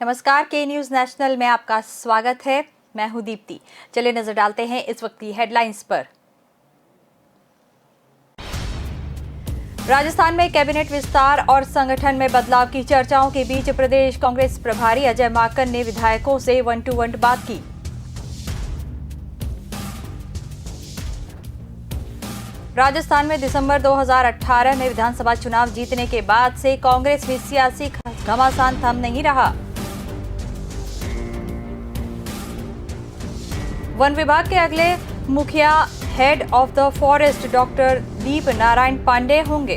नमस्कार, के news national में आपका स्वागत है। मैं हूं दीप्ति। चलिए नजर डालते हैं इस वक्त की हेडलाइंस पर। राजस्थान में कैबिनेट विस्तार और संगठन में बदलाव की चर्चाओं के बीच प्रदेश कांग्रेस प्रभारी अजय माकन ने विधायकों से 1-to-1 बात की। राजस्थान में दिसंबर 2018 में विधानसभा चुनाव जीतने के बाद से कांग्रेस में सियासी घमासान थम नहीं रहा। वन विभाग के अगले मुखिया head of the forest doctor Deep Narayan Pandey होंगे।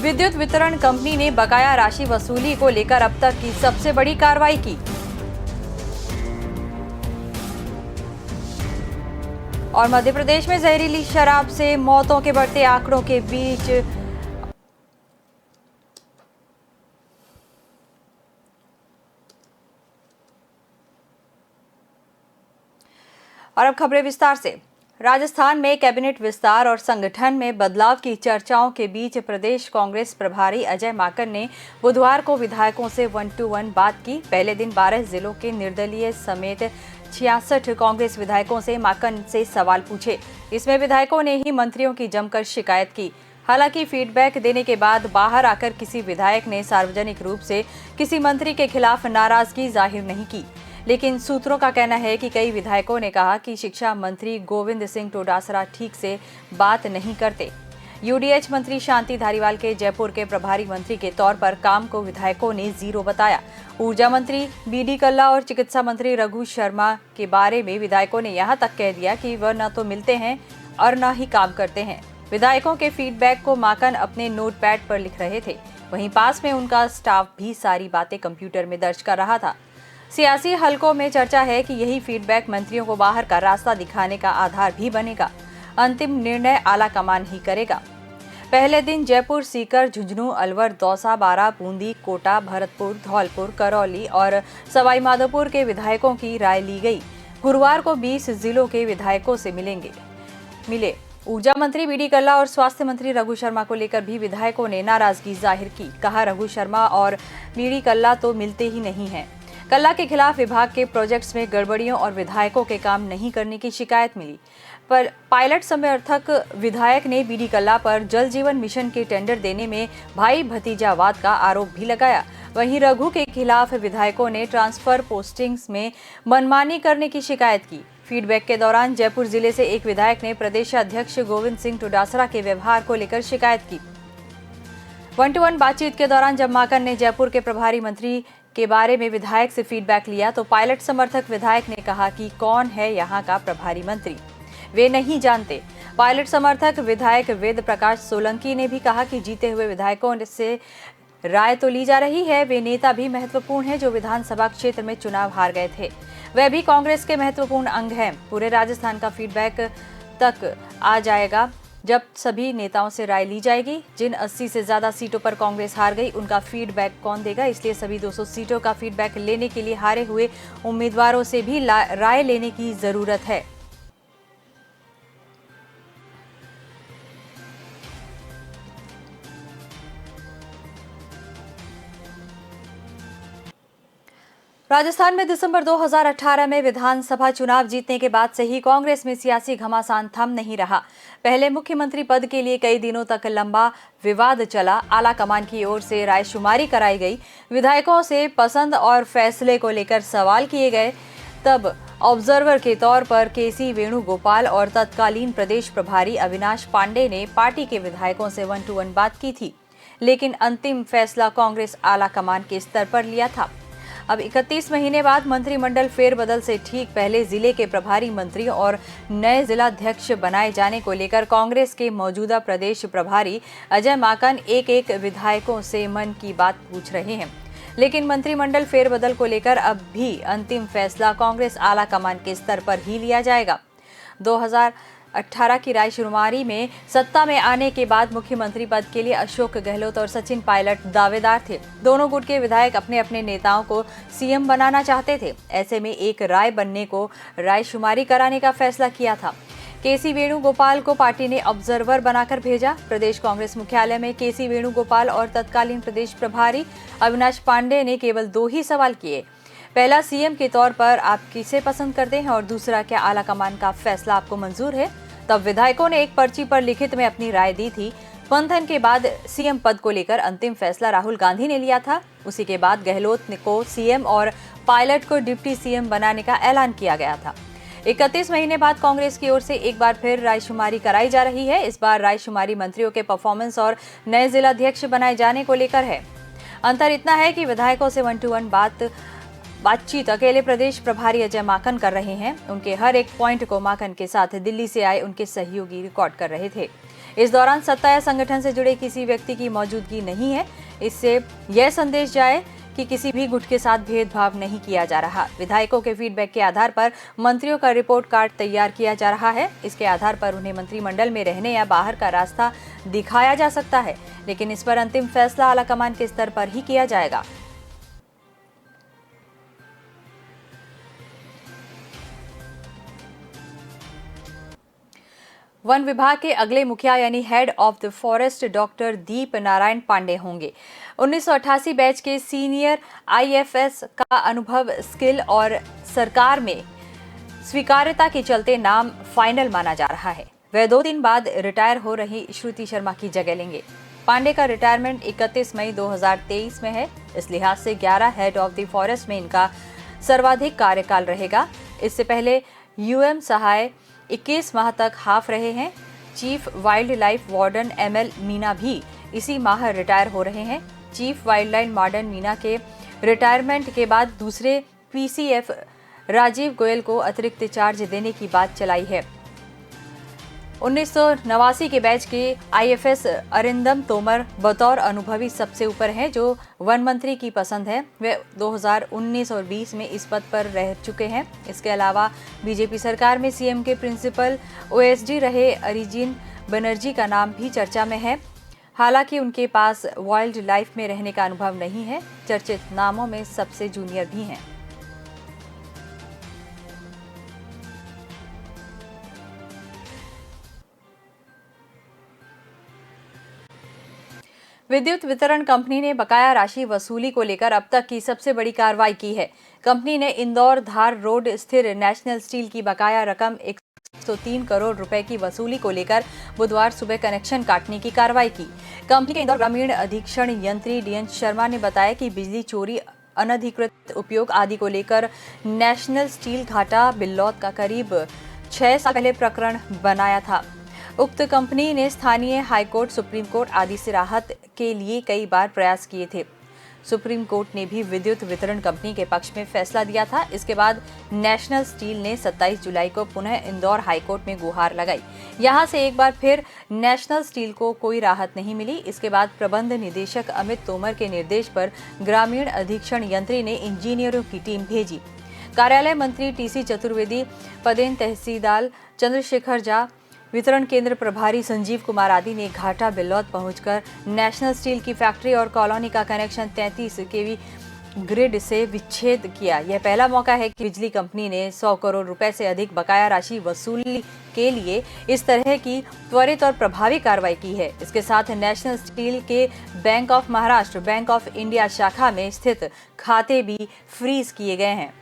विद्युत वितरण कंपनी ने बकाया राशि वसूली को लेकर अब तक की सबसे बड़ी कार्रवाई की। और मध्य प्रदेश में जहरीली शराब से मौतों के बढ़ते आंकड़ों के बीच और अब खबरें विस्तार से। राजस्थान में कैबिनेट विस्तार और संगठन में बदलाव की चर्चाओं के बीच प्रदेश कांग्रेस प्रभारी अजय माकन ने बुधवार को विधायकों से 1-to-1 बात की। पहले दिन 12 जिलों के निर्दलीय समेत 66 कांग्रेस विधायकों से माकन से सवाल पूछे। इसमें विधायकों ने ही मंत्रियों की जमकर शिकायत की। हालांकि फीडबैक देने के बाद बाहर आकर किसी विधायक ने सार्वजनिक रूप से किसी मंत्री के खिलाफ नाराजगी जाहिर नहीं की। लेकिन सूत्रों का कहना है कि कई विधायकों ने कहा कि शिक्षा मंत्री गोविंद सिंह डोटासरा ठीक से बात नहीं करते। यूडीएच मंत्री शांति धारीवाल के जयपुर के प्रभारी मंत्री के तौर पर काम को विधायकों ने 0 बताया। ऊर्जा मंत्री बीडी कल्ला और चिकित्सा मंत्री रघु शर्मा के बारे में विधायकों ने यहां तक कह दिया कि वह न तो मिलते हैं और न ही काम करते हैं। विधायकों के फीडबैक को माकन अपने नोटपैड पर लिख रहे थे। वहीं पास में उनका स्टाफ भी सारी बातें कंप्यूटर में दर्ज कर रहा था। सियासी हलकों में चर्चा है कि यही फीडबैक मंत्रियों को बाहर का रास्ता दिखाने का आधार भी बनेगा। अंतिम निर्णय आला कमान ही करेगा। पहले दिन जयपुर, सीकर, झुंझुनू, अलवर, दौसा, बारां, बूंदी, कोटा, भरतपुर, धौलपुर, करौली और सवाई माधोपुर के विधायकों की राय ली गई। गुरुवार को 20 जिलों के विधायकों से मिले ऊर्जा मंत्री बीडी कल्ला और स्वास्थ्य मंत्री रघु शर्मा को लेकर भी विधायकों ने नाराजगी जाहिर की। कहा, रघु शर्मा और बीडी कल्ला तो मिलते ही नहीं हैं। कल्ला के खिलाफ विभाग के प्रोजेक्ट्स में गड़बड़ियों और विधायकों के काम नहीं करने की शिकायत मिली। पर पायलट समर्थक विधायक ने बीडी कल्ला पर जल जीवन मिशन के टेंडर देने में भाई भतीजावाद का आरोप भी लगाया। वहीं रघु के खिलाफ विधायकों ने ट्रांसफर पोस्टिंग्स में मनमानी करने की शिकायत की। फीडबैक के दौरान जयपुर जिले से एक विधायक ने प्रदेशाध्यक्ष गोविंद सिंह डोटासरा के व्यवहार को लेकर शिकायत की। 1-to-1 बातचीत के दौरान जब माकन ने जयपुर के प्रभारी मंत्री के बारे में विधायक से फीडबैक लिया तो पायलट समर्थक विधायक ने कहा कि कौन है यहाँ का प्रभारी मंत्री, वे नहीं जानते। पायलट समर्थक विधायक वेद प्रकाश सोलंकी ने भी कहा कि जीते हुए विधायकों से राय तो ली जा रही है, वे नेता भी महत्वपूर्ण हैं जो विधानसभा क्षेत्र में चुनाव हार गए थे। वह भी कांग्रेस के महत्वपूर्ण अंग हैं। पूरे राजस्थान का फीडबैक तक आ जाएगा जब सभी नेताओं से राय ली जाएगी। जिन 80 से ज्यादा सीटों पर कांग्रेस हार गई उनका फीडबैक कौन देगा, इसलिए सभी 200 सीटों का फीडबैक लेने के लिए हारे हुए उम्मीदवारों से भी राय लेने की जरूरत है। राजस्थान में दिसंबर 2018 में विधानसभा चुनाव जीतने के बाद से ही कांग्रेस में सियासी घमासान थम नहीं रहा। पहले मुख्यमंत्री पद के लिए कई दिनों तक लंबा विवाद चला। आला कमान की ओर से रायशुमारी कराई गई, विधायकों से पसंद और फैसले को लेकर सवाल किए गए। तब ऑब्जर्वर के तौर पर केसी वेणुगोपाल और तत्कालीन प्रदेश प्रभारी अविनाश पांडे ने पार्टी के विधायकों से 1-to-1 बात की थी, लेकिन अंतिम फैसला कांग्रेस आला कमान के स्तर पर लिया था। अब 31 महीने बाद मंत्रिमंडल फेरबदल से ठीक पहले जिले के प्रभारी मंत्री और नए जिलाध्यक्ष बनाए जाने को लेकर कांग्रेस के मौजूदा प्रदेश प्रभारी अजय माकन एक विधायकों से मन की बात पूछ रहे हैं। लेकिन मंत्रिमंडल फेरबदल को लेकर अब भी अंतिम फैसला कांग्रेस आला कमान के स्तर पर ही लिया जाएगा। 2018 की रायशुमारी में सत्ता में आने के बाद मुख्यमंत्री पद के लिए अशोक गहलोत और सचिन पायलट दावेदार थे। दोनों गुट के विधायक अपने अपने नेताओं को सीएम बनाना चाहते थे। ऐसे में एक राय बनने को रायशुमारी कराने का फैसला किया था। केसी वेणुगोपाल को पार्टी ने ऑब्जर्वर बनाकर भेजा। प्रदेश कांग्रेस मुख्यालय में केसी वेणुगोपाल और तत्कालीन प्रदेश प्रभारी अविनाश पांडे ने केवल 2 ही सवाल किए। पहला, सीएम के तौर पर आप किसे पसंद करते हैं, और दूसरा, क्या आला कमान का फैसला आपको मंजूर है। तब विधायकों ने एक पर्ची पर लिखित में अपनी राय दी थी। मंथन के बाद सीएम पद को लेकर अंतिम फैसला राहुल गांधी ने लिया था। उसी के बाद गहलोत को सीएम और पायलट को डिप्टी सीएम बनाने का ऐलान किया गया था। 31 महीने बाद कांग्रेस की ओर से एक बार फिर रायशुमारी कराई जा रही है। इस बार रायशुमारी मंत्रियों के परफॉर्मेंस और नए जिलाध्यक्ष बनाए जाने को लेकर है। अंतर इतना है कि विधायकों से 1-to-1 बातचीत अकेले प्रदेश प्रभारी अजय माकन कर रहे हैं। उनके हर एक पॉइंट को माकन के साथ दिल्ली से आए उनके सहयोगी रिकॉर्ड कर रहे थे। इस दौरान सत्ता या संगठन से जुड़े किसी व्यक्ति की मौजूदगी नहीं है। इससे यह संदेश जाए कि किसी भी गुट के साथ भेदभाव नहीं किया जा रहा। विधायकों के फीडबैक के आधार पर मंत्रियों का रिपोर्ट कार्ड तैयार किया जा रहा है। इसके आधार पर उन्हें मंत्रिमंडल में रहने या बाहर का रास्ता दिखाया जा सकता है, लेकिन इस पर अंतिम फैसला आलाकमान के स्तर पर ही किया जाएगा। वन विभाग के अगले मुखिया यानी head of the forest doctor Deep Narayan Pandey होंगे। 1988 बैच के सीनियर आईएफएस का अनुभव, स्किल और सरकार में स्वीकार्यता के चलते नाम फाइनल माना जा रहा है। वे 2 दिन बाद रिटायर हो रही श्रुति शर्मा की जगह लेंगे। पांडे का रिटायरमेंट 31 मई 2023 में है। इस लिहाज से 11 हेड ऑफ द फॉरेस्ट में इनका सर्वाधिक कार्यकाल रहेगा। इससे पहले यूएम सहाय 21 माह तक हाफ रहे हैं। Chief wild life warden ML Meena भी इसी माह रिटायर हो रहे हैं। Chief wild life warden Meena के रिटायरमेंट के बाद दूसरे पीसीएफ राजीव गोयल को अतिरिक्त चार्ज देने की बात चलाई है। 1989 के बैच के आईएफएस अरिंदम तोमर बतौर अनुभवी सबसे ऊपर हैं, जो वन मंत्री की पसंद है। वे 2019 और 20 में इस पद पर रह चुके हैं। इसके अलावा बीजेपी सरकार में सीएम के प्रिंसिपल ओएसडी रहे अरिजिन बनर्जी का नाम भी चर्चा में है। हालांकि उनके पास वाइल्ड लाइफ में रहने का अनुभव नहीं है। चर्चित नामों में सबसे जूनियर भी हैं। विद्युत वितरण कंपनी ने बकाया राशि वसूली को लेकर अब तक की सबसे बड़ी कार्रवाई की है। कंपनी ने इंदौर धार रोड स्थित नेशनल स्टील की बकाया रकम 103 करोड़ रुपए की वसूली को लेकर बुधवार सुबह कनेक्शन काटने की कार्रवाई की। कंपनी के इंदौर ग्रामीण अधीक्षण यंत्री डीएन शर्मा ने बताया कि बिजली चोरी, अनधिकृत उपयोग आदि को लेकर नेशनल स्टील घाटा बिल्लौद का करीब 6 साल पहले प्रकरण बनाया था। उक्त कंपनी ने स्थानीय हाईकोर्ट, सुप्रीम कोर्ट आदि से राहत के लिए कई बार प्रयास किए थे। सुप्रीम कोर्ट ने भी विद्युत वितरण कंपनी के पक्ष में फैसला दिया था। इसके बाद नेशनल स्टील ने 27 जुलाई को पुनः इंदौर हाईकोर्ट में गुहार लगाई। यहां से एक बार फिर नेशनल स्टील को कोई राहत नहीं मिली। इसके बाद प्रबंध निदेशक अमित तोमर के निर्देश पर ग्रामीण अधीक्षण यंत्री ने इंजीनियरों की टीम भेजी। कार्यालय मंत्री टीसी चतुर्वेदी, पदेन तहसीलदार चंद्रशेखर झा, वितरण केंद्र प्रभारी संजीव कुमार आदि ने घाटा बिल्लौद पहुंचकर नेशनल स्टील की फैक्ट्री और कॉलोनी का कनेक्शन 33 केवी ग्रिड से विच्छेद किया। यह पहला मौका है कि बिजली कंपनी ने 100 करोड़ रुपए से अधिक बकाया राशि वसूली के लिए इस तरह की त्वरित और प्रभावी कार्रवाई की है। इसके साथ नेशनल स्टील के bank of Maharashtra, bank of India शाखा में स्थित खाते भी फ्रीज किए गए हैं।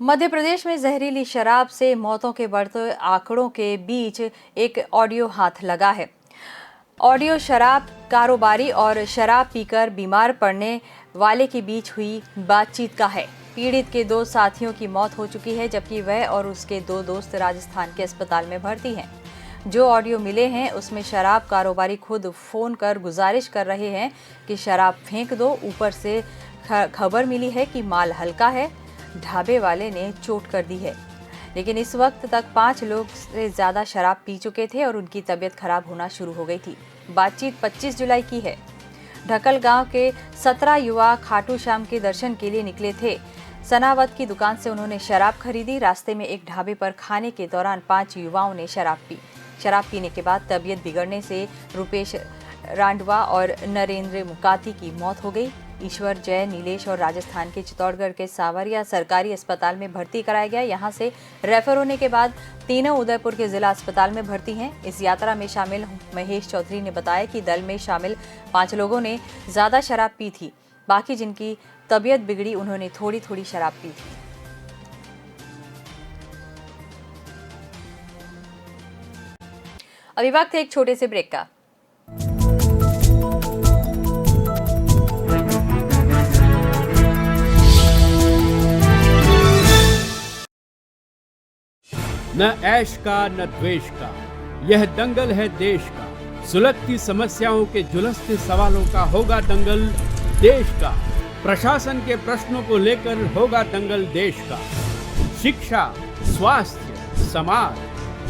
मध्य प्रदेश में जहरीली शराब से मौतों के बढ़ते आंकड़ों के बीच एक ऑडियो हाथ लगा है। ऑडियो शराब कारोबारी और शराब पीकर बीमार पड़ने वाले के बीच हुई बातचीत का है। पीड़ित के 2 साथियों की मौत हो चुकी है, जबकि वह और उसके 2 दोस्त राजस्थान के अस्पताल में भर्ती हैं। जो ऑडियो मिले हैं उसमें शराब कारोबारी खुद फोन कर गुजारिश कर रहे हैं कि शराब फेंक दो। ऊपर से खबर मिली है कि माल हल्का है, ढाबे वाले ने चोट कर दी है। लेकिन इस वक्त तक 5 लोग से ज्यादा शराब पी चुके थे और उनकी तबीयत खराब होना शुरू हो गई थी। बातचीत 25 जुलाई की है। ढकल गांव के 17 युवा खाटू श्याम के दर्शन के लिए निकले थे। सनावत की दुकान से उन्होंने शराब खरीदी। रास्ते में एक ढाबे पर खाने के दौरान 5 युवाओं ने शराब पी। शराब पीने के बाद तबीयत बिगड़ने से रुपेश रांडवा और नरेंद्र मुकाती की मौत हो गई। ईश्वर, जय, नीलेश और राजस्थान के चित्तौड़गढ़ के सांवरिया सरकारी अस्पताल में भर्ती कराया गया। यहां से रेफर होने के बाद तीनों उदयपुर के जिला अस्पताल में भर्ती हैं। इस यात्रा में शामिल महेश चौधरी ने बताया कि दल में शामिल 5 लोगों ने ज्यादा शराब पी थी, बाकी जिनकी तबीयत बिगड़ी उन्होंने थोड़ी थोड़ी शराब पी थी। अभी वक्त है एक छोटे से ब्रेक का। न ऐश का न द्वेष का, यह दंगल है देश का। सुलगती समस्याओं के जुलसते सवालों का होगा दंगल देश का। प्रशासन के प्रश्नों को लेकर होगा दंगल देश का। शिक्षा, स्वास्थ्य, समाज,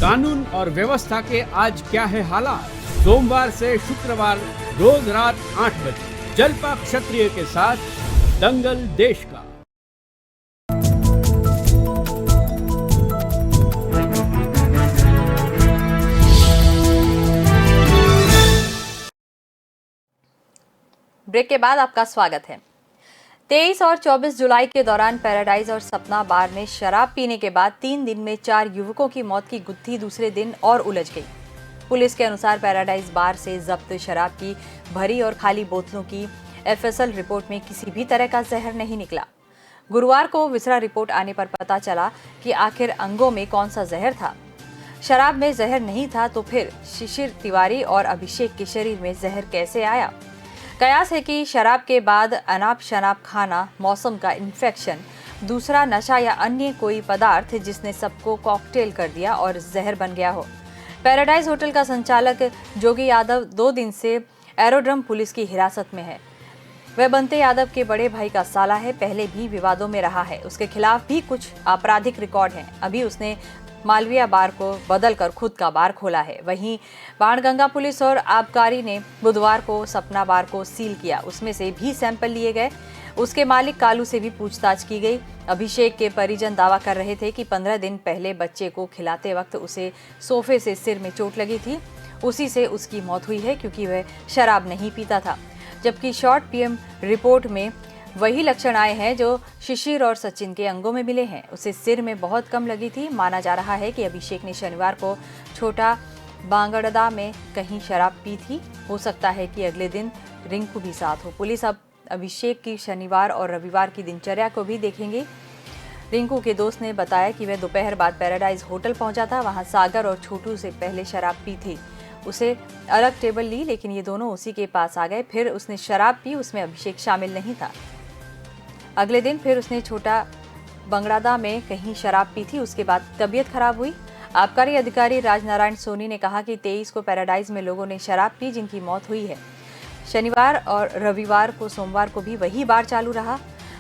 कानून और व्यवस्था के आज क्या है हालात। सोमवार से शुक्रवार रोज रात 8 बजे जलपा क्षत्रिय के साथ दंगल देश का। ब्रेक के बाद आपका स्वागत है। 23 और 24 जुलाई के दौरान पैराडाइज और सपना बार में शराब पीने के बाद 3 दिन में 4 युवकों की मौत की गुत्थी दूसरे दिन और उलझ गई। पुलिस के अनुसार पैराडाइज बार से जब्त शराब की भरी और खाली बोतलों की एफएसएल रिपोर्ट में किसी भी तरह का जहर नहीं निकला। गुरुवार को विसरा रिपोर्ट आने पर पता चला कि आखिर अंगों में कौन सा जहर था। शराब में जहर नहीं था तो फिर शिशिर तिवारी और अभिषेक के शरीर में जहर कैसे आया। कयास है कि शराब के बाद अनाप शनाप खाना, मौसम का इन्फेक्शन, दूसरा नशा या अन्य कोई पदार्थ जिसने सबको कॉकटेल कर दिया और जहर बन गया हो। पैराडाइज होटल का संचालक जोगी यादव 2 दिन से एरोड्रम पुलिस की हिरासत में है। वह बंते यादव के बड़े भाई का साला है, पहले भी विवादों में रहा है। उसके खिलाफ भी कुछ आपराधिक रिकॉर्ड हैं। अभी उसने मालविया बार को बदलकर खुद का बार खोला है। वहीं बाणगंगा पुलिस और आबकारी ने बुधवार को सपना बार को सील किया। उसमें से भी सैंपल लिए गए। उसके मालिक कालू से भी पूछताछ की गई। अभिषेक के परिजन दावा कर रहे थे कि 15 दिन पहले बच्चे को खिलाते वक्त उसे सोफे से सिर में चोट लगी थी। उसी से उसकी मौत हुई है क्योंकि वह शराब नहीं पीता था। जबकि शॉर्ट पीएम रिपोर्ट में वही लक्षण आए हैं जो शिशिर और सचिन के अंगों में मिले हैं। उसे सिर में बहुत कम लगी थी। माना जा रहा है कि अभिषेक ने शनिवार को छोटा बांगड़दा में कहीं शराब पी थी। हो सकता है कि अगले दिन रिंकू भी साथ हो। पुलिस अब अभिषेक की शनिवार और रविवार की दिनचर्या को भी देखेंगे। रिंकू के दोस्त ने बताया कि वह दोपहर बाद पैराडाइज होटल पहुंचा था। वहां सागर और छोटू से पहले शराब पी थी। उसे अलग टेबल ली, लेकिन ये दोनों उसी के पास आ गए। फिर उसने शराब पी, उसमें अभिषेक शामिल नहीं था। अगले दिन फिर उसने छोटा बंगड़ादा में कहीं शराब पी थी। उसके बाद तबीयत खराब हुई। आबकारी अधिकारी राजनारायण सोनी ने कहा कि 23 को पैराडाइज में लोगों ने शराब पी जिनकी मौत हुई है। शनिवार और रविवार को सोमवार को भी वही बार चालू रहा।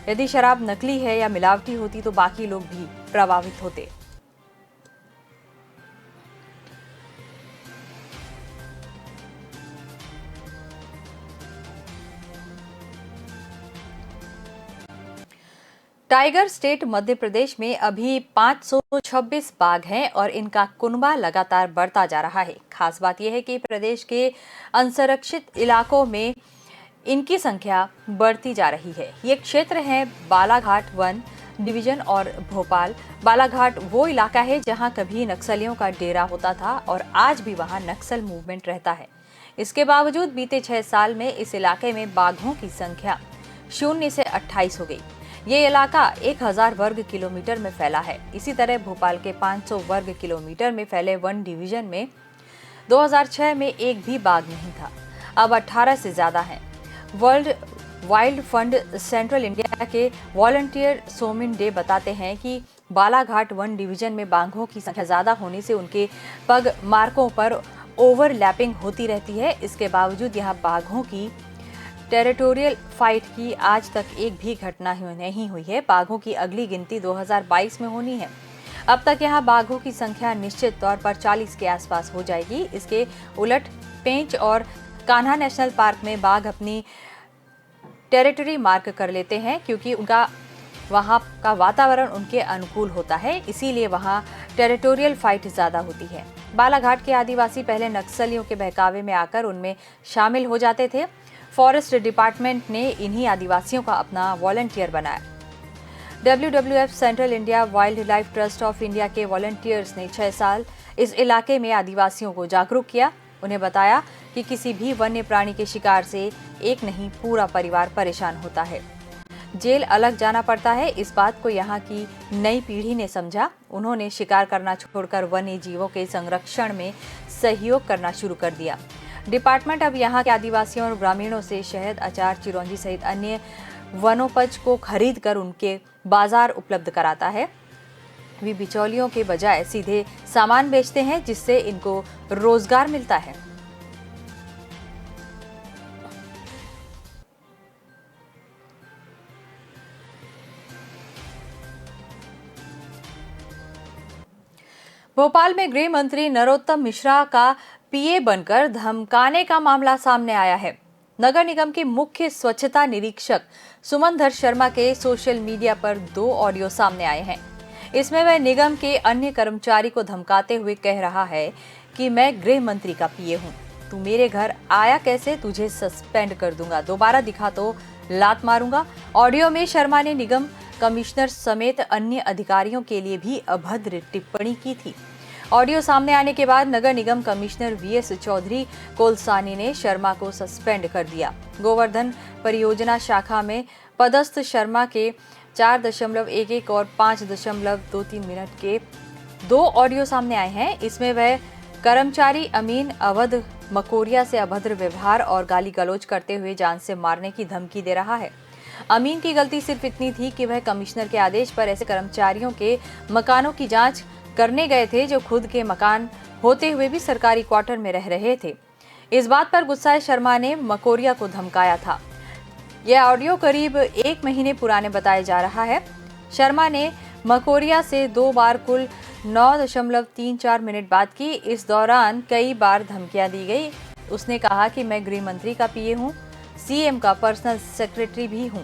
यदि शराब नकली है या मिलावटी होती तो बाकी लोग भी प्रभावित होते। टाइगर स्टेट मध्य प्रदेश में अभी 526 बाघ हैं और इनका कुनबा लगातार बढ़ता जा रहा है। खास बात यह है कि प्रदेश के असंरक्षित इलाकों में इनकी संख्या बढ़ती जा रही है। ये क्षेत्र है बालाघाट वन डिवीजन और भोपाल। बालाघाट वो इलाका है जहां कभी नक्सलियों का डेरा होता था और आज भी वहां नक्सल मूवमेंट रहता है। इसके बावजूद बीते 6 साल में इस इलाके में बाघों की संख्या 0 से 28 हो गई। ये इलाका 1000 वर्ग किलोमीटर में फैला है। इसी तरह भोपाल के 500 वर्ग किलोमीटर में फैले वन डिवीजन में 2006 में एक भी बाघ नहीं था, अब 18 से ज्यादा है। World wild fund central India के वॉलंटियर सोमिन डे बताते हैं कि बालाघाट वन डिवीजन में बाघों की संख्या ज्यादा होने से उनके पग मार्कों पर ओवरलैपिंग होती रहती है। इसके बावजूद यहाँ बाघों की टेरिटोरियल फाइट की आज तक एक भी घटना नहीं हुई है। बाघों की अगली गिनती 2022 में होनी है। अब तक यहाँ बाघों की संख्या निश्चित तौर पर 40 के आसपास हो जाएगी। इसके उलट पेंच और कान्हा नेशनल पार्क में बाघ अपनी टेरिटरी मार्क कर लेते हैं क्योंकि उनका वहाँ का वातावरण उनके अनुकूल होता है, इसीलिए वहाँ टेरिटोरियल फाइट ज्यादा होती है। बालाघाट के आदिवासी पहले नक्सलियों के बहकावे में आकर उनमें शामिल हो जाते थे। फॉरेस्ट डिपार्टमेंट ने इन्हीं आदिवासियों का अपना वॉलंटियर बनाया। WWF central India wild life trust of India के वॉलंटियर्स ने 6 साल इस इलाके में आदिवासियों को जागरूक किया। उन्हें बताया कि किसी भी वन्य प्राणी के शिकार से एक नहीं पूरा परिवार परेशान होता है। जेल अलग जाना पड़ता है, इस बात को यहाँ की नई पीढ़ी ने समझा। उन्होंने शिकार करना छोड़कर वन्य जीवों के संरक्षण में सहयोग करना शुरू कर दिया। डिपार्टमेंट अब यहाँ के आदिवासियों और ग्रामीणों से शहद, अचार, चिरौंजी सहित अन्य वनोपज को खरीद कर उनके बाजार उपलब्ध कराता है। वे बिचौलियों के बजाय सीधे सामान बेचते हैं, जिससे इनको रोजगार मिलता है। भोपाल में गृह मंत्री नरोत्तम मिश्रा का पीए बनकर धमकाने का मामला सामने आया है। नगर निगम के मुख्य स्वच्छता निरीक्षक सुमनधर शर्मा के सोशल मीडिया पर 2 ऑडियो सामने आए हैं। इसमें वह निगम के अन्य कर्मचारी को धमकाते हुए कह रहा है कि मैं गृह मंत्री का पीए हूं, तू मेरे घर आया कैसे, तुझे सस्पेंड कर दूंगा, दोबारा दिखा तो लात मारूंगा। ऑडियो में शर्मा ने निगम कमिश्नर समेत अन्य अधिकारियों के लिए भी अभद्र टिप्पणी की थी। ऑडियो सामने आने के बाद नगर निगम कमिश्नर VS चौधरी कोलसानी ने शर्मा को सस्पेंड कर दिया। गोवर्धन परियोजना शाखा में पदस्थ शर्मा के 4.11 और 5.23 मिनट के 2 ऑडियो सामने आए हैं। इसमें वह कर्मचारी अमीन अवध मकोरिया से अभद्र व्यवहार और गाली गलौज करते हुए जान से मारने की धमकी दे रहा है। अमीन की गलती सिर्फ इतनी थी कि वह कमिश्नर के आदेश पर ऐसे कर्मचारियों के मकानों की जांच करने गए थे जो खुद के मकान होते हुए भी सरकारी क्वार्टर में रह रहे थे। इस बात पर गुस्साए शर्मा ने मकोरिया को धमकाया था। यह ऑडियो करीब 1 महीने पुराने बताया जा रहा है। शर्मा ने मकोरिया से 2 बार कुल 9.34 मिनट बात की। इस दौरान कई बार धमकियां दी गई। उसने कहा कि मैं गृह मंत्री का पीए हूं, CM का पर्सनल सेक्रेटरी भी हूं,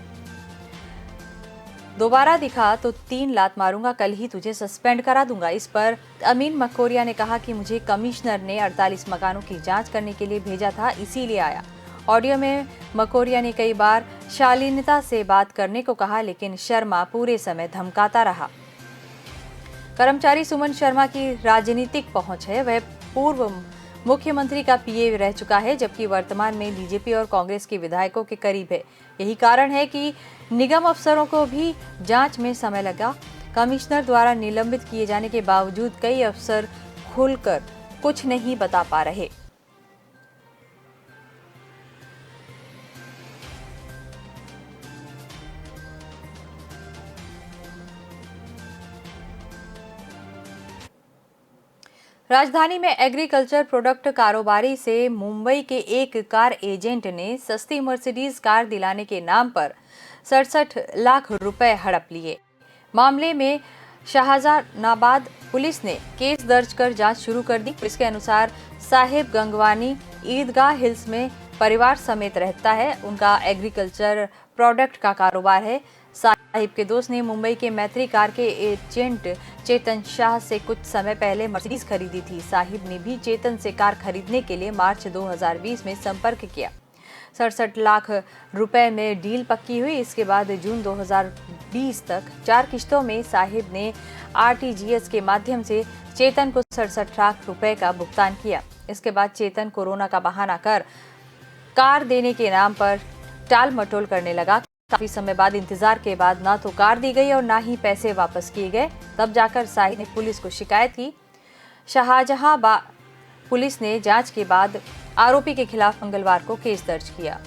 दोबारा दिखा तो 3 लात मारूंगा, कल ही तुझे सस्पेंड करा दूंगा। इस पर अमीन मकोरिया ने कहा कि मुझे कमिश्नर ने 48 मकानों की जांच करने के लिए भेजा था, इसीलिए आया। ऑडियो में मकोरिया ने कई बार शालीनता से बात करने को कहा, लेकिन शर्मा पूरे समय धमकाता रहा। कर्मचारी सुमन शर्मा की राजनीतिक पहुंच है। वह पूर्व मुख्यमंत्री का पीए रह चुका है, जबकि वर्तमान में बीजेपी और कांग्रेस के विधायकों के करीब है। यही कारण है कि निगम अफसरों को भी जांच में समय लगा। कमिश्नर द्वारा निलंबित किए जाने के बावजूद कई अफसर खुलकर कुछ नहीं बता पा रहे। राजधानी में एग्रीकल्चर प्रोडक्ट कारोबारी से मुंबई के एक कार एजेंट ने सस्ती मर्सिडीज कार दिलाने के नाम पर 67 लाख रुपए हड़प लिए। मामले में शाहजहानाबाद पुलिस ने केस दर्ज कर जांच शुरू कर दी। पुलिस के अनुसार साहिब गंगवानी ईदगाह हिल्स में परिवार समेत रहता है। उनका एग्रीकल्चर प्रोडक्ट का कारोबार है। साहिब के दोस्त ने मुंबई के मैत्री कार के एजेंट चेतन शाह से कुछ समय पहले मर्सिडीज खरीदी थी। साहिब ने भी चेतन से कार खरीदने के लिए मार्च 2020 में संपर्क किया। 67 लाख रुपए में डील पक्की हुई। इसके बाद जून 2020 तक 4 किश्तों में साहिब ने RTGS के माध्यम से चेतन को 67 लाख रुपए का भुगतान किया। इसके बाद चेतन कोरोना का बहाना कर कार देने के नाम पर टाल मटोल करने लगा। काफी समय बाद इंतजार के बाद ना तो कार दी गई और ना ही पैसे वापस किए गए। तब जाकर साहिब ने पुलिस को शिकायत की। शाहजहां पुलिस ने जांच के बाद आरोपी के खिलाफ मंगलवार को केस दर्ज किया।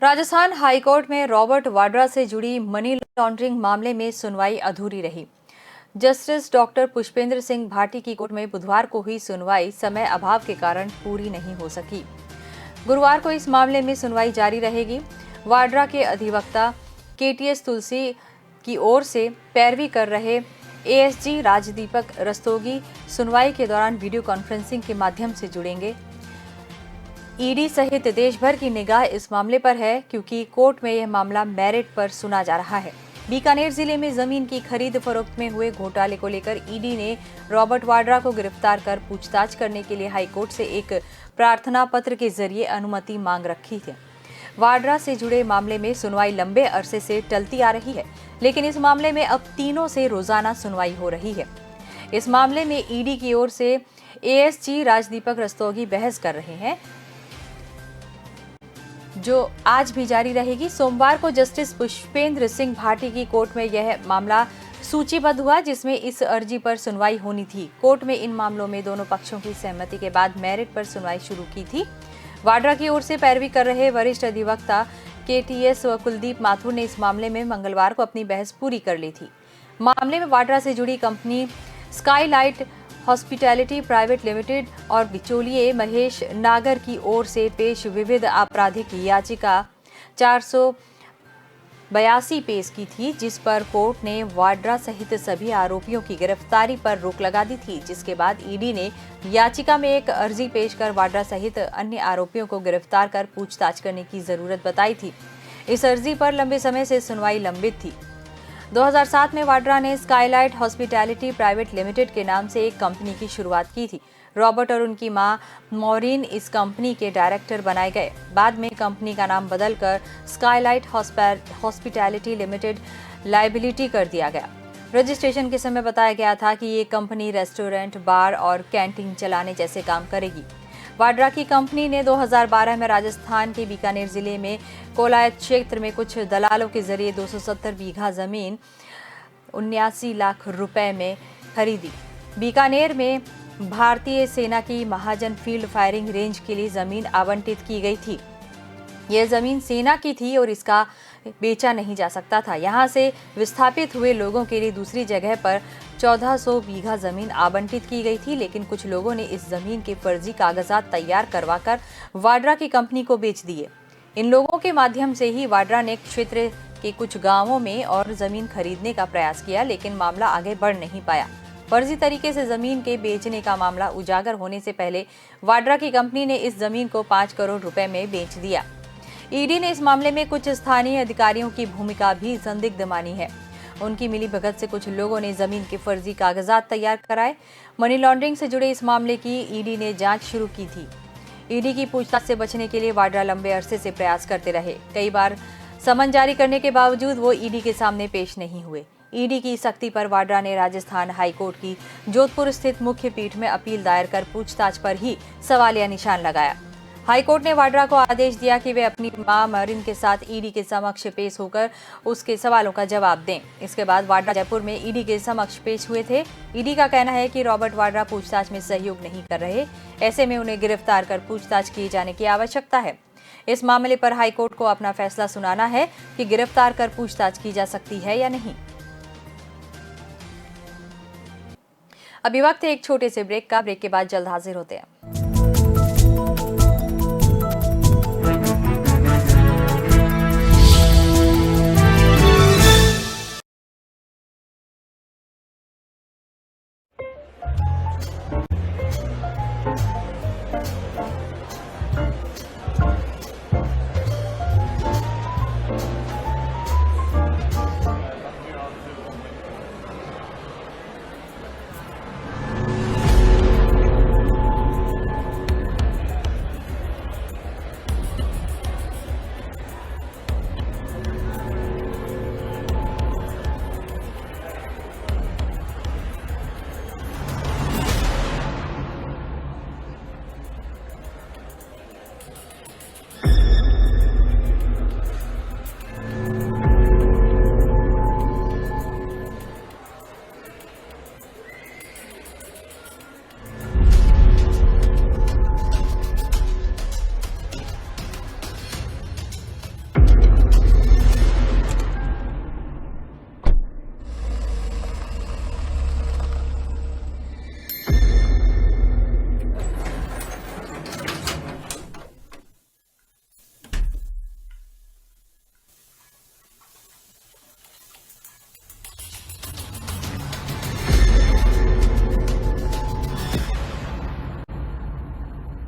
राजस्थान हाईकोर्ट में रॉबर्ट वाड्रा से जुड़ी मनी लॉन्ड्रिंग मामले में सुनवाई अधूरी रही। जस्टिस डॉक्टर पुष्पेंद्र सिंह भाटी की कोर्ट में बुधवार को हुई सुनवाई समय अभाव के कारण पूरी नहीं हो सकी। गुरुवार को इस मामले में सुनवाई जारी रहेगी। वाड्रा के अधिवक्ता KTS तुलसी की ओर से पैरवी कर रहे ASG राजदीपक रस्तोगी सुनवाई के दौरान वीडियो कॉन्फ्रेंसिंग के माध्यम से जुड़ेंगे। ED सहित देश भर की निगाह इस मामले पर है, क्योंकि कोर्ट में यह मामला मेरिट पर सुना जा रहा है। बीकानेर जिले में जमीन की खरीद फरोख्त में हुए घोटाले को लेकर ईडी ने रॉबर्ट वाड्रा को गिरफ्तार कर पूछताछ करने के लिए हाईकोर्ट से एक प्रार्थना पत्र के जरिए अनुमति मांग रखी है। वाड्रा से जुड़े मामले में सुनवाई लंबे अरसे से टलती आ रही है, लेकिन इस मामले में अब तीनों से रोजाना सुनवाई हो रही है। इस मामले में ईडी की ओर से एएसजी राजदीपक रस्तोगी बहस कर रहे हैं, जो आज भी जारी रहेगी। सोमवार को जस्टिस पुष्पेंद्र सिंह भाटी की कोर्ट में यह मामला सूचीबद्ध हुआ, जिसमें इस अर्जी पर सुनवाई होनी थी। कोर्ट में इन मामलों में दोनों पक्षों की सहमति के बाद मेरिट पर सुनवाई शुरू की थी। वाड्रा की ओर से पैरवी कर रहे वरिष्ठ अधिवक्ता केटीएस व कुलदीप माथुर ने इस मामले में मंगलवार को अपनी बहस पूरी कर ली थी। मामले में वाड्रा से जुड़ी company Skylight hospitality private limited और बिचौलिए महेश नागर की ओर से पेश विविध आपराधिक याचिका 482 पेश की थी, जिस पर कोर्ट ने वाड्रा सहित सभी आरोपियों की गिरफ्तारी पर रोक लगा दी थी। जिसके बाद ईडी ने याचिका में एक अर्जी पेश कर वाड्रा सहित अन्य आरोपियों को गिरफ्तार कर पूछताछ करने की जरूरत बताई थी। इस अर्जी पर लंबे समय से सुनवाई लंबित थी। 2007 में वाड्रा ने स्काईलाइट हॉस्पिटैलिटी प्राइवेट लिमिटेड के नाम से एक कंपनी की शुरुआत की थी। रॉबर्ट और उनकी मां मॉरीन इस कंपनी के डायरेक्टर बनाए गए। बाद में कंपनी का नाम बदलकर स्काईलाइट हॉस्पिटैलिटी लिमिटेड लायबिलिटी कर दिया गया। रजिस्ट्रेशन के समय बताया गया था कि ये कंपनी रेस्टोरेंट, बार और कैंटीन चलाने जैसे काम करेगी। वाड्रा की कंपनी ने 2012 में राजस्थान के बीकानेर जिले में कोलायत क्षेत्र में कुछ दलालों के जरिए 270 बीघा जमीन 79 लाख रुपए में खरीदी। बीकानेर में भारतीय सेना की महाजन फील्ड फायरिंग रेंज के लिए जमीन आवंटित की गई थी। यह जमीन सेना की थी और इसका बेचा नहीं जा सकता था। यहां से विस्थापित हुए लोगों के लिए दूसरी जगह पर 1400 बीघा जमीन आवंटित की गई थी, लेकिन कुछ लोगों ने इस जमीन के फर्जी कागजात तैयार करवाकर वाड्रा की कंपनी को बेच दिए। इन लोगों के माध्यम से ही वाड्रा ने क्षेत्र के कुछ गांवों में और जमीन खरीदने का प्रयास किया, लेकिन मामला आगे बढ़ नहीं पाया। फर्जी तरीके से जमीन के बेचने का मामला उजागर होने से पहले वाड्रा की कंपनी ने इस जमीन को 5 करोड़ रुपए में बेच दिया। ईडी ने इस मामले में कुछ स्थानीय अधिकारियों की भूमिका भी संदिग्ध मानी है। उनकी मिलीभगत से कुछ लोगों ने जमीन के फर्जी कागजात तैयार कराए। मनी लॉन्ड्रिंग से जुड़े इस मामले की ईडी ने जांच शुरू की थी। ईडी की पूछताछ से बचने के लिए वाड्रा लंबे अरसे से प्रयास करते रहे। कई बार समन जारी करने के बावजूद वो ईडी के सामने पेश नहीं हुए। ईडी की सख्ती पर वाड्रा ने राजस्थान हाईकोर्ट की जोधपुर स्थित मुख्य पीठ में अपील दायर कर पूछताछ पर ही सवालिया निशान लगाया। हाईकोर्ट ने वाड्रा को आदेश दिया कि वे अपनी मां मरीन के साथ ईडी के समक्ष पेश होकर उसके सवालों का जवाब दें। इसके बाद वाड्रा जयपुर में ईडी के समक्ष पेश हुए थे। ईडी का कहना है कि रॉबर्ट वाड्रा पूछताछ में सहयोग नहीं कर रहे, ऐसे में उन्हें गिरफ्तार कर पूछताछ किए जाने की आवश्यकता है। इस मामले पर हाईकोर्ट को अपना फैसला सुनाना है कि गिरफ्तार कर पूछताछ की जा सकती है या नहीं। अभी वक्त है एक छोटे से ब्रेक का। ब्रेक के बाद जल्द हाजिर होते हैं।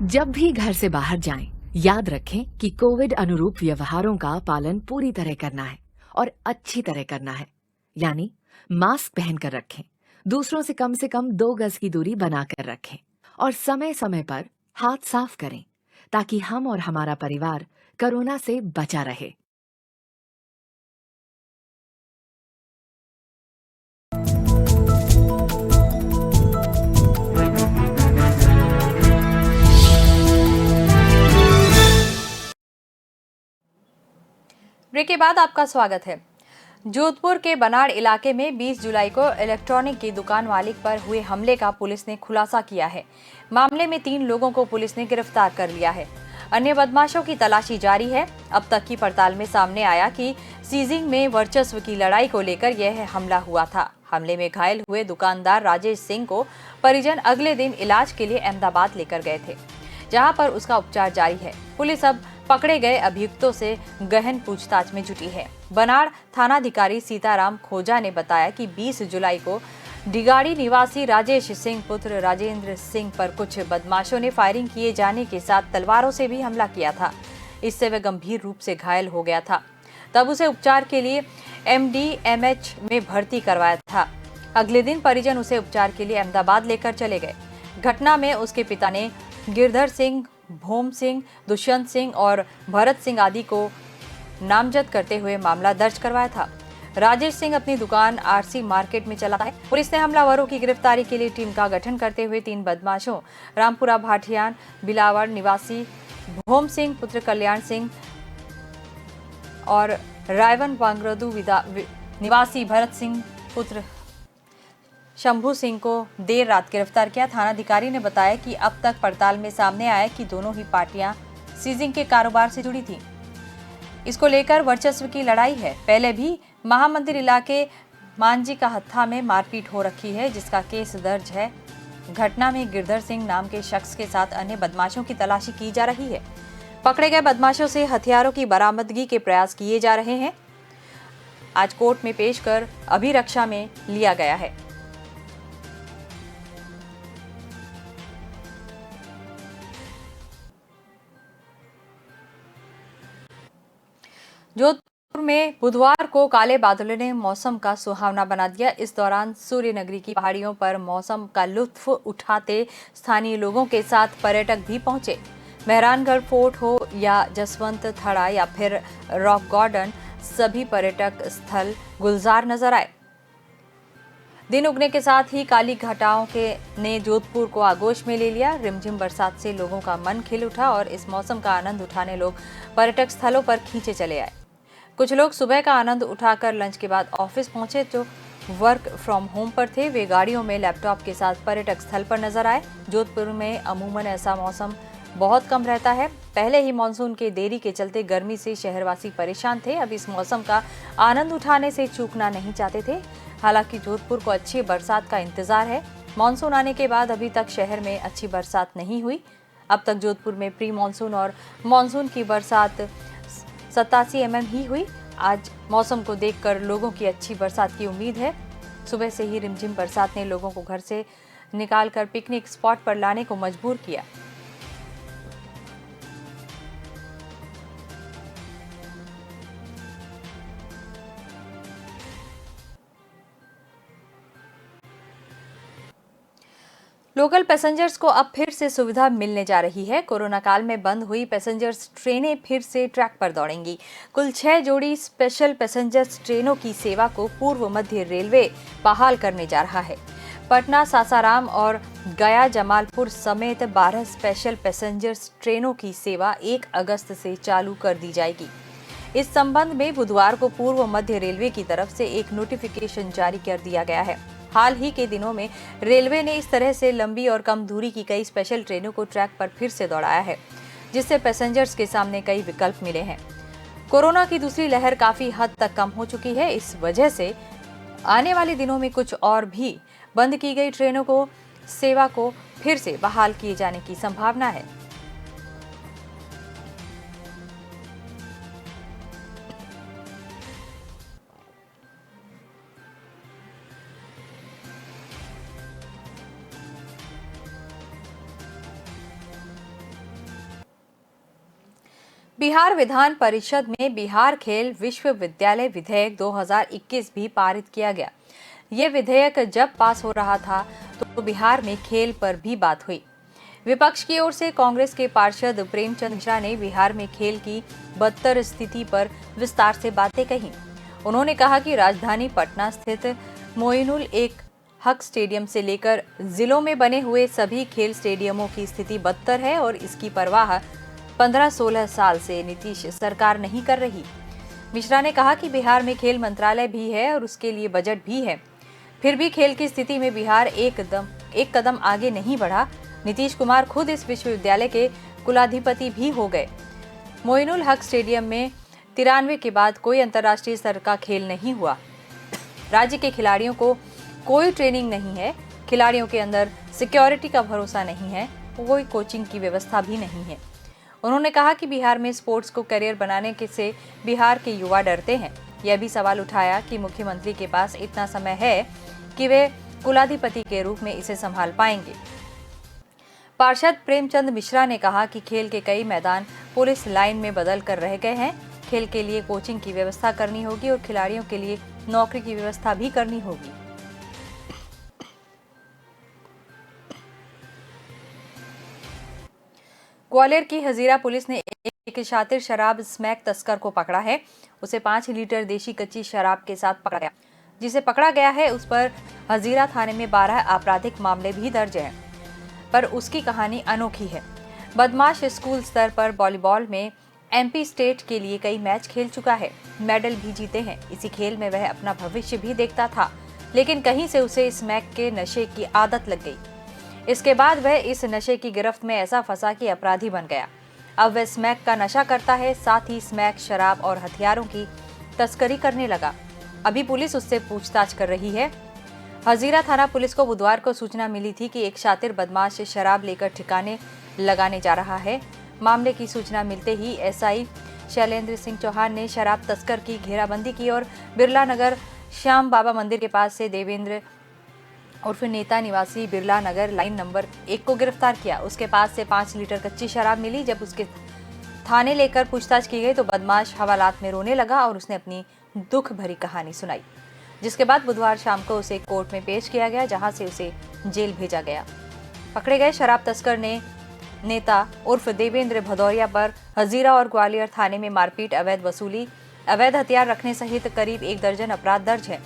जब भी घर से बाहर जाएं, याद रखें कि कोविड अनुरूप व्यवहारों का पालन पूरी तरह करना है और अच्छी तरह करना है। यानी मास्क पहनकर रखें, दूसरों से कम 2 गज की दूरी बनाकर रखें और समय समय पर हाथ साफ करें ताकि हम और हमारा परिवार कोरोना से बचा रहे। ब्रेक के बाद आपका स्वागत है। जोधपुर के बनाड़ इलाके में 20 जुलाई को इलेक्ट्रॉनिक की दुकान मालिक पर हुए हमले का पुलिस ने खुलासा किया है। मामले में 3 लोगों को पुलिस ने गिरफ्तार कर लिया है। अन्य बदमाशों की तलाशी जारी है। अब तक की पड़ताल में सामने आया कि सीजिंग में वर्चस्व की लड़ाई को लेकर यह हमला हुआ था। हमले में घायल हुए दुकानदार राजेश सिंह को परिजन अगले दिन इलाज के लिए अहमदाबाद लेकर गए थे, जहां पर उसका उपचार जारी है। पुलिस अब पकड़े गए अभियुक्तों से गहन पूछताछ में जुटी है। बनाड़ थानाधिकारी सीताराम खोजा ने बताया कि 20 जुलाई को डिगाड़ी निवासी राजेश सिंह पुत्र राजेंद्र सिंह पर कुछ बदमाशों ने फायरिंग किए जाने के साथ तलवारों से भी हमला किया था। इससे वह गंभीर रूप से घायल हो गया था। तब उसे उपचार के लिए MDMH में भर्ती करवाया था। अगले दिन परिजन उसे उपचार के लिए अहमदाबाद लेकर चले गए। घटना में उसके पिता ने गिरधर सिंह, भोम सिंह, दुष्यंत सिंह और भरत सिंह आदि को नामजद करते हुए मामला दर्ज करवाया था। राजेश सिंह अपनी दुकान RC मार्केट में चलाता है। पुलिस ने हमलावरों की गिरफ्तारी के लिए टीम का गठन करते हुए 3 बदमाशों रामपुरा भाटियान बिलावर निवासी भोम सिंह पुत्र कल्याण सिंह और रायवन वांगरदू निवासी भरत सिंह पुत्र शंभू सिंह को देर रात गिरफ्तार किया। थानाधिकारी ने बताया कि अब तक पड़ताल में सामने आया कि दोनों ही पार्टियां सीजिंग के कारोबार से जुड़ी थी। इसको लेकर वर्चस्व की लड़ाई है। पहले भी महामंदिर इलाके मांझी का हत्था में मारपीट हो रखी है, जिसका केस दर्ज है। घटना में गिरधर सिंह नाम के शख्स के साथ अन्य बदमाशों की तलाशी की जा रही है। पकड़े गए बदमाशों से हथियारों की बरामदगी के प्रयास किए जा रहे हैं। आज कोर्ट में पेश कर अभिरक्षा में लिया गया है। जोधपुर में बुधवार को काले बादलों ने मौसम का सुहावना बना दिया। इस दौरान सूर्यनगरी की पहाड़ियों पर मौसम का लुत्फ उठाते स्थानीय लोगों के साथ पर्यटक भी पहुंचे। मेहरानगढ़ फोर्ट हो या जसवंत थड़ा या फिर रॉक गार्डन, सभी पर्यटक स्थल गुलजार नजर आए। दिन उगने के साथ ही काली घटाओं ने जोधपुर को आगोश में ले लिया। रिमझिम बरसात से लोगों का मन खिल उठा और इस मौसम का आनंद उठाने लोग पर्यटक स्थलों पर खींचे चले आए। कुछ लोग सुबह का आनंद उठाकर लंच के बाद ऑफिस पहुंचे, जो वर्क फ्रॉम होम पर थे वे गाड़ियों में लैपटॉप के साथ पर्यटक स्थल पर नजर आए। जोधपुर में अमूमन ऐसा मौसम बहुत कम रहता है। पहले ही मानसून के देरी के चलते गर्मी से शहरवासी परेशान थे। अब इस मौसम का आनंद उठाने से चूकना नहीं चाहते थे। हालांकि जोधपुर को अच्छी बरसात का इंतजार है। मानसून आने के बाद अभी तक शहर में अच्छी बरसात नहीं हुई। अब तक जोधपुर में प्री मानसून और मानसून की बरसात 87 mm ही हुई। आज मौसम को देखकर लोगों की अच्छी बरसात की उम्मीद है। सुबह से ही रिमझिम बरसात ने लोगों को घर से निकालकर पिकनिक स्पॉट पर लाने को मजबूर किया। लोकल पैसेंजर्स को अब फिर से सुविधा मिलने जा रही है। कोरोना काल में बंद हुई पैसेंजर्स ट्रेनें फिर से ट्रैक पर दौड़ेंगी। कुल 6 जोड़ी स्पेशल पैसेंजर्स ट्रेनों की सेवा को पूर्व मध्य रेलवे बहाल करने जा रहा है। पटना, सासाराम और गया जमालपुर समेत 12 स्पेशल पैसेंजर्स ट्रेनों की सेवा 1 अगस्त से चालू कर दी जाएगी। इस संबंध में बुधवार को पूर्व मध्य रेलवे की तरफ से एक नोटिफिकेशन जारी कर दिया गया है। हाल ही के दिनों में रेलवे ने इस तरह से लंबी और कम दूरी की कई स्पेशल ट्रेनों को ट्रैक पर फिर से दौड़ाया है, जिससे पैसेंजर्स के सामने कई विकल्प मिले हैं। कोरोना की दूसरी लहर काफी हद तक कम हो चुकी है। इस वजह से आने वाले दिनों में कुछ और भी बंद की गई ट्रेनों को सेवा को फिर से बहाल किए जाने की संभावना है। बिहार विधान परिषद में बिहार खेल विश्वविद्यालय विधेयक 2021 भी पारित किया गया। ये विधेयक जब पास हो रहा था तो बिहार में खेल पर भी बात हुई। विपक्ष की ओर से कांग्रेस के पार्षद प्रेमचंद मिश्रा ने बिहार में खेल की बदतर स्थिति पर विस्तार से बातें कही। उन्होंने कहा कि राजधानी पटना स्थित मोइनुल एक हक स्टेडियम से लेकर जिलों में बने हुए सभी खेल स्टेडियमों की स्थिति बदतर है और इसकी परवाह 15-16 साल से नीतीश सरकार नहीं कर रही। मिश्रा ने कहा कि बिहार में खेल मंत्रालय भी है और उसके लिए बजट भी है, फिर भी खेल की स्थिति में बिहार एक कदम आगे नहीं बढ़ा। नीतीश कुमार खुद इस विश्वविद्यालय के कुलाधिपति भी हो गए। मोइनुल हक स्टेडियम में 93 के बाद कोई अंतर्राष्ट्रीय स्तर का खेल नहीं हुआ। राज्य के खिलाड़ियों को कोई ट्रेनिंग नहीं है, खिलाड़ियों के अंदर सिक्योरिटी का भरोसा नहीं है, कोई कोचिंग की व्यवस्था भी नहीं है। उन्होंने कहा कि बिहार में स्पोर्ट्स को करियर बनाने से बिहार के युवा डरते हैं। यह भी सवाल उठाया कि मुख्यमंत्री के पास इतना समय है कि वे कुलाधिपति के रूप में इसे संभाल पाएंगे। पार्षद प्रेमचंद मिश्रा ने कहा कि खेल के कई मैदान पुलिस लाइन में बदल कर रह गए हैं। खेल के लिए कोचिंग की व्यवस्था करनी होगी और खिलाड़ियों के लिए नौकरी की व्यवस्था भी करनी होगी। ग्वालियर की हजीरा पुलिस ने एक शातिर शराब स्मैक तस्कर को पकड़ा है। उसे 5 लीटर देशी कच्ची शराब के साथ पकड़ा गया। जिसे पकड़ा गया है उस पर हजीरा थाने में 12 आपराधिक मामले भी दर्ज हैं, पर उसकी कहानी अनोखी है। बदमाश स्कूल स्तर पर वॉलीबॉल में एमपी स्टेट के लिए कई मैच खेल चुका है, मेडल भी जीते हैं। इसी खेल में वह अपना भविष्य भी देखता था, लेकिन कहीं से उसे स्मैक के नशे की आदत लग गई। इसके बाद वह इस नशे की गिरफ्त में ऐसा फंसा कि अपराधी बन गया। अब वह स्मैक का नशा करता है, साथ ही स्मैक, शराब और हथियारों की तस्करी करने लगा। अभी पुलिस उससे पूछताछ कर रही है। हजीरा थाना पुलिस को बुधवार को सूचना मिली थी कि एक शातिर बदमाश शराब लेकर ठिकाने लगाने जा रहा है। मामले की सूचना मिलते ही एसआई शैलेंद्र सिंह चौहान ने शराब तस्कर की घेराबंदी की और बिरला नगर श्याम बाबा मंदिर के पास से देवेंद्र उर्फ नेता निवासी बिरला नगर लाइन नंबर 1 को गिरफ्तार किया। उसके पास से 5 लीटर कच्ची शराब मिली। जब उसके थाने लेकर पूछताछ की गई तो बदमाश हवालात में रोने लगा और उसने अपनी दुख भरी कहानी सुनाई, जिसके बाद बुधवार शाम को उसे कोर्ट में पेश किया गया, जहां से उसे जेल भेजा गया। पकड़े गए शराब तस्कर ने नेता उर्फ देवेंद्र भदौरिया पर हजीरा और ग्वालियर थाने में मारपीट, अवैध वसूली, अवैध हथियार रखने सहित करीब 1 दर्जन अपराध दर्ज है।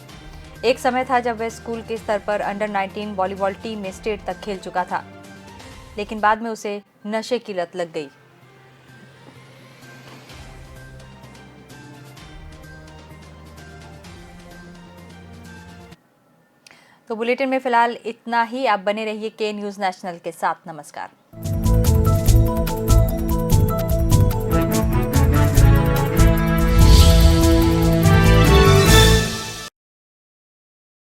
एक समय था जब वह स्कूल के स्तर पर अंडर 19 वॉलीबॉल टीम में स्टेट तक खेल चुका था, लेकिन बाद में उसे नशे की लत लग गई। तो बुलेटिन में फिलहाल इतना ही। आप बने रहिए के न्यूज़ नेशनल के साथ। नमस्कार।